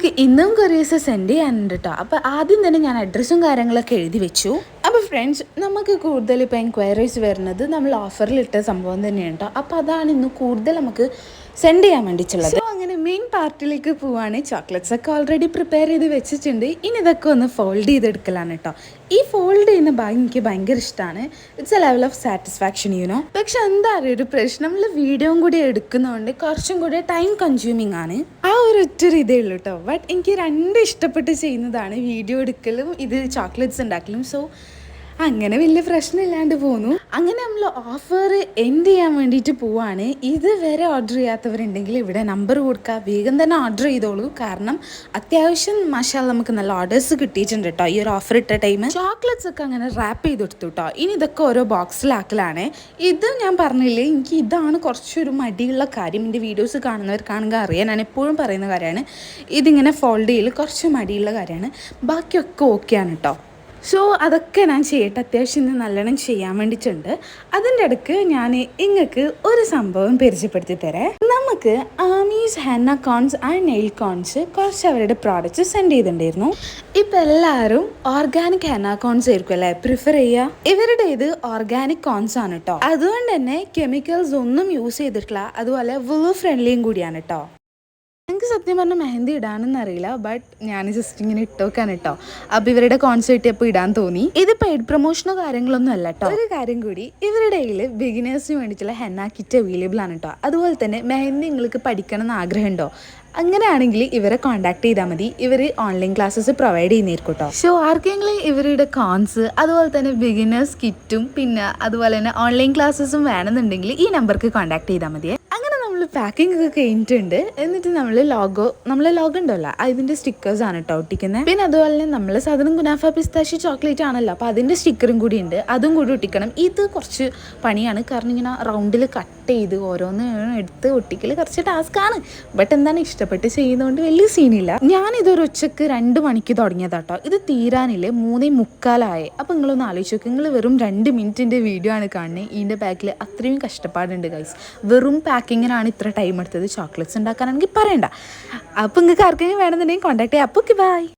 നമുക്ക് ഇന്നും couriers send ചെയ്യാനുണ്ട് കേട്ടോ. അപ്പോൾ ആദ്യം തന്നെ ഞാൻ അഡ്രസ്സും കാര്യങ്ങളൊക്കെ എഴുതി വെച്ചു. അപ്പോൾ ഫ്രണ്ട്സ്, നമുക്ക് കൂടുതൽ ഇപ്പോൾ എൻക്വയറീസ് വരുന്നത് നമ്മൾ ഓഫറിലിട്ട സംഭവം തന്നെയാണ് കേട്ടോ. അപ്പോൾ അതാണ് ഇന്ന് കൂടുതൽ നമുക്ക് സെൻഡ് ചെയ്യാൻ വേണ്ടിയിട്ടുള്ളത്. അങ്ങനെ മെയിൻ പാർട്ടിലേക്ക് പോവാണ്. ചോക്ലേറ്റ്സ് ഒക്കെ ഓൾറെഡി പ്രിപ്പയർ ചെയ്ത് വെച്ചിട്ടുണ്ട്. ഇനി ഇതൊക്കെ ഒന്ന് ഫോൾഡ് ചെയ്തെടുക്കലാണ് കേട്ടോ. ഈ ഫോൾഡ് ചെയ്യുന്ന ഭാഗം എനിക്ക് ഭയങ്കര ഇഷ്ടമാണ്. It's A level of satisfaction you know. പക്ഷെ എന്താ അറിയ ഒരു പ്രശ്നം, നമ്മൾ വീഡിയോയും കൂടി എടുക്കുന്നതുകൊണ്ട് കുറച്ചും കൂടി ടൈം കൺസ്യൂമിങ് ആണ്. ആ ഒരു ഒറ്റ ഇതേ ഉള്ളൂ കേട്ടോ. ബട്ട് എനിക്ക് രണ്ട് ഇഷ്ടപ്പെട്ട് ചെയ്യുന്നതാണ്, വീഡിയോ എടുക്കലും ഇത് ചോക്ലേറ്റ്സ് ഉണ്ടാക്കലും. സോ അങ്ങനെ വലിയ പ്രശ്നമില്ലാണ്ട് പോന്നു. അങ്ങനെ നമ്മൾ ഓഫർ എൻഡ് ചെയ്യാൻ വേണ്ടിയിട്ട് പോവാണ്. ഇതുവരെ ഓർഡർ ചെയ്യാത്തവരുണ്ടെങ്കിൽ ഇവിടെ നമ്പർ കൊടുക്കുക, വേഗം തന്നെ ഓർഡർ ചെയ്തോളൂ. കാരണം അത്യാവശ്യം മാഷാഅല്ലാഹ് നമുക്ക് നല്ല ഓർഡേഴ്സ് കിട്ടിയിട്ടുണ്ട് കേട്ടോ ഈ ഒരു ഓഫർ ഇട്ട ടൈം. ചോക്ലേറ്റ്സ് ഒക്കെ അങ്ങനെ റാപ്പ് ചെയ്തെടുത്തു കേട്ടോ. ഇനി ഇതൊക്കെ ഓരോ ബോക്സിലാക്കലാണ്. ഇത് ഞാൻ പറഞ്ഞില്ലേ, എനിക്ക് ഇതാണ് കുറച്ചൊരു മടിയുള്ള കാര്യം. എൻ്റെ വീഡിയോസ് കാണുന്നവർക്കാണെങ്കിൽ അറിയാൻ ഞാൻ എപ്പോഴും പറയുന്ന കാര്യമാണ്. ഇതിങ്ങനെ ഫോൾഡ് ചെയ്യൽ കുറച്ച് മടിയുള്ള കാര്യമാണ്. ബാക്കിയൊക്കെ ഓക്കെയാണ് കേട്ടോ. സോ അതൊക്കെ ഞാൻ ചെയ്യട്ടെ. അത്യാവശ്യം ഇന്ന് നല്ലോണം ചെയ്യാൻ വേണ്ടിയിട്ടുണ്ട്. അതിൻ്റെ ഇടയ്ക്ക് ഞാൻ നിങ്ങൾക്ക് ഒരു സംഭവം പരിചയപ്പെടുത്തി തരാം. നമുക്ക് Amy's henna cones and nail cones കുറച്ച് അവരുടെ പ്രോഡക്റ്റ്സ് സെൻഡ് ചെയ്തിട്ടുണ്ടായിരുന്നു. ഇപ്പം എല്ലാവരും ഓർഗാനിക് ഹെന്ന കോൺസ് ആയിരിക്കും അല്ലേ പ്രിഫർ ചെയ്യുക. ഇവരുടെ ഇത് ഓർഗാനിക് കോൺസ് ആണ് കേട്ടോ. അതുകൊണ്ട് തന്നെ കെമിക്കൽസ് ഒന്നും യൂസ് ചെയ്തിട്ടില്ല. അതുപോലെ വുൾ ഫ്രണ്ട്ലിയും കൂടിയാണ് കേട്ടോ. എനിക്ക് സത്യം പറഞ്ഞാൽ മെഹന്തി ഇടാനൊന്നും അറിയില്ല. ബട്ട് ഞാൻ ജസ്റ്റ് ഇങ്ങനെ ഇട്ടോക്കാൻ കേട്ടോ. അപ്പോൾ ഇവരുടെ കോൺസെർട്ട് അപ്പോൾ ഇടാൻ തോന്നി. ഇത് പെയ്ഡ് പ്രൊമോഷനോ കാര്യങ്ങളൊന്നും അല്ല കേട്ടോ. ഒരു കാര്യം കൂടി, ഇവരുടെ കയ്യിൽ ബിഗിനേഴ്സിന് വേണ്ടിയിട്ടുള്ള ഹെന്ന കിറ്റ് അവൈലബിൾ ആണ് കേട്ടോ. അതുപോലെ തന്നെ മെഹന്തി നിങ്ങൾക്ക് പഠിക്കണം എന്ന് ആഗ്രഹമുണ്ടോ? അങ്ങനെയാണെങ്കിൽ ഇവരെ കോൺടാക്ട് ചെയ്താൽ മതി. ഇവർ ഓൺലൈൻ ക്ലാസ്സസ് പ്രൊവൈഡ് ചെയ്യുന്നതായിരിക്കും കേട്ടോ. സോ ആർക്കെങ്കിലും ഇവരുടെ കോൺസ് അതുപോലെ തന്നെ ബിഗിനേഴ്സ് കിറ്റും പിന്നെ അതുപോലെ തന്നെ ഓൺലൈൻ ക്ലാസ്സസും വേണമെന്നുണ്ടെങ്കിൽ ഈ നമ്പർക്ക് കോൺടാക്ട് ചെയ്താൽ മതിയേ. പാക്കിംഗ് ഒക്കെ കഴിഞ്ഞിട്ടുണ്ട്. എന്നിട്ട് നമ്മളെ ലോഗോ ഉണ്ടല്ലോ അതിൻ്റെ സ്റ്റിക്കേഴ്സാണ് കേട്ടോ ഒട്ടിക്കുന്നത്. പിന്നെ അതുപോലെ തന്നെ നമ്മൾ സാധനം കുനാഫ പിസ്താഷി ചോക്ലേറ്റ് ആണല്ലോ, അപ്പോൾ അതിൻ്റെ സ്റ്റിക്കറും കൂടി ഉണ്ട്. അതും കൂടി ഒട്ടിക്കണം. ഇത് കുറച്ച് പണിയാണ്. കാരണം ഇങ്ങനെ റൗണ്ടിൽ കട്ട് ചെയ്ത് ഓരോന്ന് എടുത്ത് ഒട്ടിക്കൽ കുറച്ച് ടാസ്ക്കാണ്. ബട്ട് എന്താണ് ഇഷ്ടപ്പെട്ട് ചെയ്യുന്നതുകൊണ്ട് വലിയ സീനില്ല. ഞാനിതൊരു ഉച്ചക്ക് 2 മണിക്ക് തുടങ്ങിയതാട്ടോ. ഇത് തീരാനില്ലേ 3:45. അപ്പോൾ നിങ്ങളൊന്ന് ആലോചിച്ച് നോക്ക്. നിങ്ങൾ വെറും 2 മിനിറ്റിൻ്റെ വീഡിയോ ആണ് കാണുന്നത്. ഇതിൻ്റെ ബാക്കിൽ അത്രയും കഷ്ടപ്പാടുണ്ട് ഗൈസ്. വെറും പാക്കിങ്ങിനാണ് ഇത്ര ടൈം എടുത്തത്. ചോക്ലേറ്റ്സ് ഉണ്ടാക്കാനാണെങ്കിൽ പറയണ്ട. അപ്പോൾ നിങ്ങൾക്ക് ആർക്കെങ്കിലും വേണമെന്നുണ്ടെങ്കിൽ കോൺടാക്ട് ചെയ്യാം. അപ്പോൾ ബൈ.